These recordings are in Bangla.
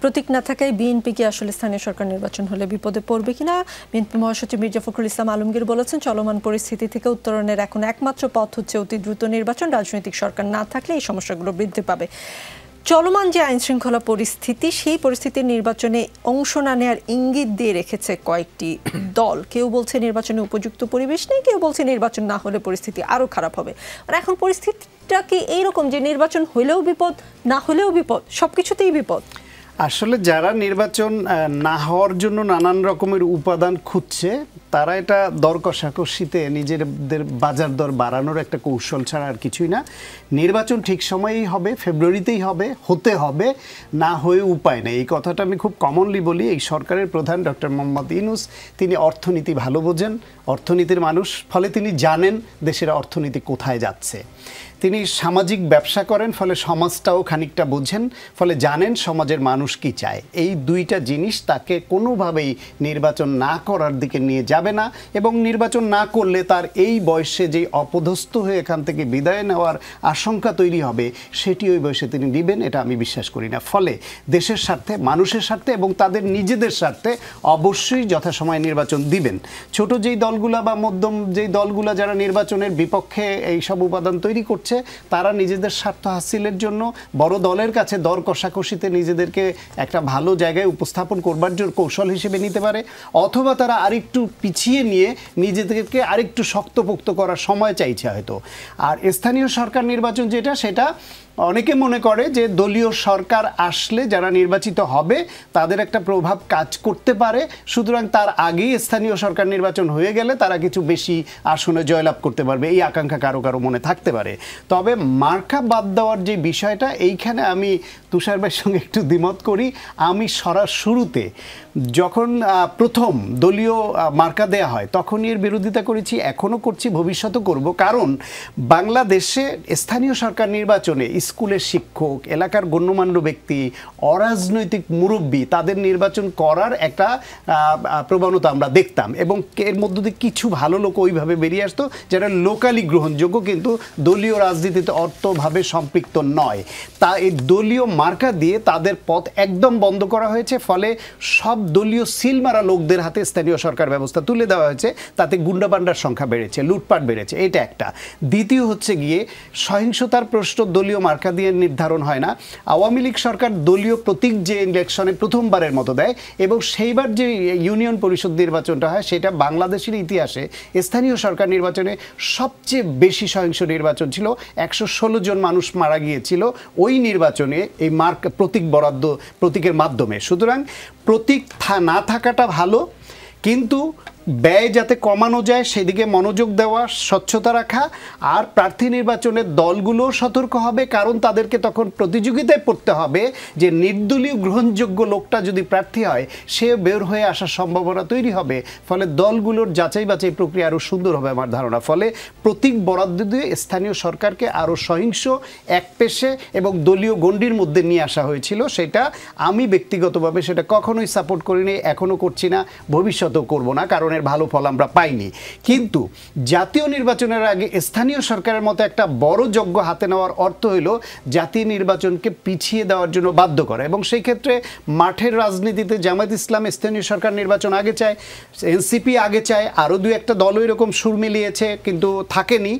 প্রতীক না থাকায় বিএনপি কি আসলে স্থানীয় সরকার নির্বাচন হলে বিপদে পড়বে কিনা? বিএনপি মহাসচিব মির্জা ফখরুল ইসলাম আলমগীর বলেছেন, চলমান পরিস্থিতি থেকে উত্তরণের এখন একমাত্র পথ হচ্ছে অতি দ্রুত নির্বাচন। রাজনৈতিক সরকার না থাকলে এই সমস্যাগুলো বৃদ্ধি পাবে। চলমান যে আইন শৃঙ্খলা পরিস্থিতি, সেই পরিস্থিতির নির্বাচনে অংশ না নেওয়ার ইঙ্গিত দিয়ে রেখেছে কয়েকটি দল। কেউ বলছে নির্বাচনে উপযুক্ত পরিবেশ নেই, কেউ বলছে নির্বাচন না হলে পরিস্থিতি আরও খারাপ হবে। আর এখন পরিস্থিতিটা কি এইরকম যে নির্বাচন হলেও বিপদ, না হলেও বিপদ, সবকিছুতেই বিপদ? আসলে যারা নির্বাচন না হওয়ার জন্য নানান রকমের উপাদান খুঁজছে, তারা এটা দর কষাকষিতে নিজেদের বাজার দর বাড়ানোর একটা কৌশল ছাড়া আর কিছুই না। নির্বাচন ঠিক সময়েই হবে, ফেব্রুয়ারিতেই হবে, হতে হবে, না হয়ে উপায় নেই। এই কথাটা আমি খুব কমনলি বলি। এই সরকারের প্রধান ডক্টর মোহাম্মদ ইউনূস, তিনি অর্থনীতি ভালো বোঝেন, অর্থনীতির মানুষ, ফলে তিনি জানেন দেশের অর্থনীতি কোথায় যাচ্ছে। তিনি সামাজিক ব্যবসা করেন, ফলে সমাজটাও খানিকটা বোঝেন, ফলে জানেন সমাজের মানুষ কি চায়। এই দুইটা জিনিস তাকে কোনোভাবেই নির্বাচন না করার দিকে নিয়ে যাবে না, এবং নির্বাচন না করলে তার এই বয়সে যেই অপদস্থ হয়ে এখান থেকে বিদায় নেওয়ার আশঙ্কা তৈরি হবে, সেটি ওই বয়সে তিনি নেবেন, এটা আমি বিশ্বাস করি না। ফলে দেশের স্বার্থে, মানুষের স্বার্থে এবং তাদের নিজেদের স্বার্থে অবশ্যই যথাসময়ে নির্বাচন দিবেন। ছোট যেই দলগুলা বা মধ্যম যেই দলগুলা যারা নির্বাচনের বিপক্ষে এই সব উপাদান তৈরি করছে, তারা নিজেদের স্বার্থ হাসিলের জন্য বড় দলের কাছে দর কষাকষিতে নিজেদেরকে একটা ভালো জায়গায় উপস্থাপন করবার জন্য কৌশল হিসেবে নিতে পারে, অথবা তারা আরেকটু পিছিয়ে নিয়ে নিজেদেরকে আরেকটু শক্তপোক্ত করার সময় চাইছে হয়তো। আর স্থানীয় সরকার নির্বাচন যেটা, সেটা অনেকে মনে করে যে দলীয় সরকার আসলে যারা নির্বাচিত হবে তাদের একটা প্রভাব কাজ করতে পারে, সুতরাং তার আগেই স্থানীয় সরকার নির্বাচন হয়ে গেলে তারা কিছু বেশি আসনে জয়লাভ করতে পারবে, এই আকাঙ্ক্ষা কারো কারো মনে থাকতে পারে। তবে মার্কা বাদ দেওয়ার যে বিষয়টা, এইখানে আমি তুষার ভাইয়ের সঙ্গে একটু দ্বিমত করি। আমি শুরুতে যখন প্রথম দলীয় মার্কা দেয়া হয় তখনই এর বিরোধিতা করেছি, এখনও করছি, ভবিষ্যতেও করব। কারণ বাংলাদেশে স্থানীয় সরকার নির্বাচনে স্কুলের শিক্ষক, এলাকার গণ্যমান্য ব্যক্তি, অরাজনৈতিক মুরব্বী, তাদের নির্বাচন করার একটা প্রবণতা আমরা দেখতাম, এবং এর মধ্য দিয়ে কিছু ভালো লোক ওইভাবে বেরিয়ে আসতো যারা লোকালি গ্রহণযোগ্য, কিন্তু দলীয় রাজনীতিতে অর্থভাবে সম্পৃক্ত নয়। তা এই দলীয় মার্কা দিয়ে তাদের পথ একদম বন্ধ করা হয়েছে, ফলে সব দলীয় সিল মারা লোকদের হাতে স্থানীয় সরকার ব্যবস্থা তুলে দেওয়া হয়েছে। তাতে গুন্ডাপান্ডার সংখ্যা বেড়েছে, লুটপাট বেড়েছে, এটা একটা। দ্বিতীয় হচ্ছে গিয়ে সহিংসতার প্রশ্ন দলীয় মার্কা দিয়ে নির্ধারণ হয় না। আওয়ামী লীগ সরকার দলীয় প্রতীক যে ইলেকশনে প্রথমবারের মতো দেয়, এবং সেইবার যে ইউনিয়ন পরিষদ নির্বাচনটা হয়, সেটা বাংলাদেশের ইতিহাসে স্থানীয় সরকার নির্বাচনে সবচেয়ে বেশি সহিংস নির্বাচন ছিল। 116 জন মানুষ মারা গিয়েছিল ওই নির্বাচনে এই প্রতীকের মাধ্যমে। সুতরাং প্রতীক না থাকাটা ভালো, কিন্তু ব্যয় যাতে কমানো যায় সেদিকে মনোযোগ দেওয়া, স্বচ্ছতা রাখা। আর প্রার্থী নির্বাচনের দলগুলোও সতর্ক হবে, কারণ তাদেরকে তখন প্রতিযোগিতায় পড়তে হবে যে নির্দলীয় গ্রহণযোগ্য লোকটা যদি প্রার্থী হয়, সে বের হয়ে আসার সম্ভাবনা তৈরি হবে। ফলে দলগুলোর যাচাই বাছাই প্রক্রিয়া আরও সুন্দর হবে আমার ধারণা। ফলে প্রতীক বরাদ্দ দিয়ে স্থানীয় সরকারকে আরও সহিংস, একপেশে এবং দলীয় গণ্ডির মধ্যে নিয়ে আসা হয়েছিল। সেটা আমি ব্যক্তিগতভাবে সেটা কখনোই সাপোর্ট করিনি, এখনও করছি না, ভবিষ্যতেও করব না, কারণ এর ভালো ফল আমরা পাইনি। কিন্তু জাতীয় নির্বাচনের আগে স্থানীয় সরকারের মতো একটা বড় যজ্ঞ হাতে নেওয়ার অর্থ হইল জাতীয় নির্বাচনকে পিছিয়ে দেওয়ার জন্য বাধ্য করা। এবং সেই ক্ষেত্রে মাঠের রাজনীতিতে জামায়াত ইসলাম স্থানীয় সরকার নির্বাচন আগে চায়, এনসিপি আগে চায়, আরও দু একটা দলও এরকম সুর মিলিয়েছে কিন্তু থাকেনি।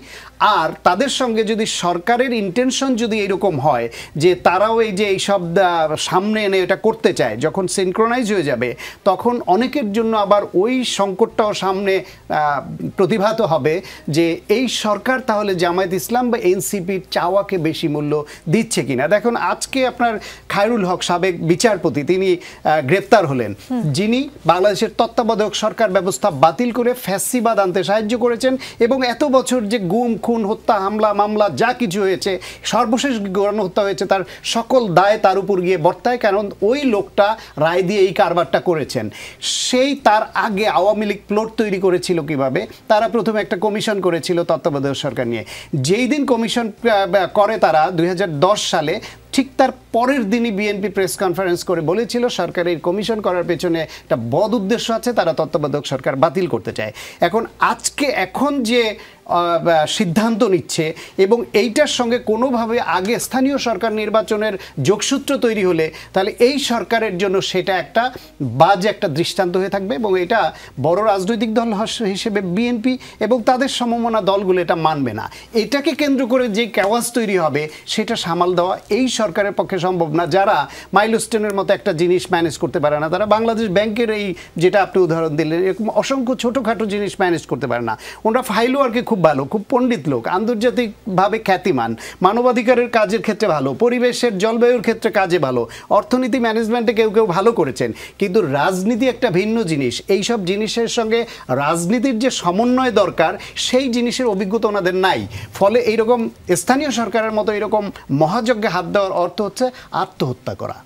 আর তাদের সঙ্গে যদি সরকারের ইন্টেনশন যদি এরকম হয় যে তারাও এই যে এইসব সামনে এনে এটা করতে চায়, যখন সিনক্রোনাইজ হয়ে যাবে, তখন অনেকের জন্য আবার ওই সংকটটাও সামনে প্রতিভাত হবে যে এই সরকার তাহলে জামায়াত ইসলাম বা এনসিপির চাওয়াকে বেশি মূল্য দিচ্ছে কিনা। দেখুন, আজকে আপনার খায়রুল হক সাবেক বিচারপতি, তিনি গ্রেপ্তার হলেন, যিনি বাংলাদেশের তত্ত্বাবধায়ক সরকার ব্যবস্থা বাতিল করে ফ্যাসিবাদ আনতে সাহায্য করেছেন, এবং এত বছর যে গুম, খুন, হত্যা, হামলা, মামলা যা কিছু হয়েছে, সর্বশেষ গণহত্যা হয়েছে, তার সকল দায় তার উপর গিয়ে বর্তায়, কারণ ওই লোকটা রায় দিয়ে এই কারবারটা করেছেন। সেই তার আগে আওয়ামী লীগ প্লট তৈরি করেছিল কিভাবে, তারা প্রথমে একটা কমিশন করেছিল তত্ত্বাবধায়ক সরকার নিয়ে। যেই দিন কমিশন করে তারা 2010 সালে, ঠিক তার পরের দিনই বিএনপি প্রেস কনফারেন্স করে বলেছিল সরকারের কমিশন করার পেছনে একটা বদ উদ্দেশ্য আছে, তারা তত্ত্বাবধায়ক সরকার বাতিল করতে চায়। এখন যে সিদ্ধান্ত নিচ্ছে এবং এইটার সঙ্গে কোনোভাবে আগে স্থানীয় সরকার নির্বাচনের যোগসূত্র তৈরি হলে তাহলে এই সরকারের জন্য সেটা একটা বাজে একটা দৃষ্টান্ত হয়ে থাকবে এবং এটা বড় রাজনৈতিক দল হিসেবে বিএনপি এবং তাদের সমমনা দলগুলো এটা মানবে না। এটাকে কেন্দ্র করে যে কেওয়াস তৈরি হবে সেটা সামাল দেওয়া এই সরকারের পক্ষে সম্ভব না। যারা মাইলস্টোনের মতো একটা জিনিস ম্যানেজ করতে পারে না, তারা বাংলাদেশ ব্যাংকের এই যেটা আপনি উদাহরণ দিলেন এরকম অসংখ্য ছোটোখাটো জিনিস ম্যানেজ করতে পারে না। ওনারা ফাইলও আর কি খুব ভালো, খুব পণ্ডিত লোক, আন্তর্জাতিকভাবে খ্যাতিমান, মানবাধিকারের কাজের ক্ষেত্রে ভালো, পরিবেশের জলবায়ুর ক্ষেত্রে কাজে ভালো, অর্থনীতি ম্যানেজমেন্টে কেউ কেউ ভালো করেছেন, কিন্তু রাজনীতি একটা ভিন্ন জিনিস। এইসব জিনিসের সঙ্গে রাজনীতির যে সমন্বয় দরকার সেই জিনিসের অভিজ্ঞতা ওনাদের নাই। ফলে এইরকম স্থানীয় সরকারের মতো এরকম মহাযজ্ঞে হাত দেওয়ার অর্থ হচ্ছে আত্মহত্যা করা।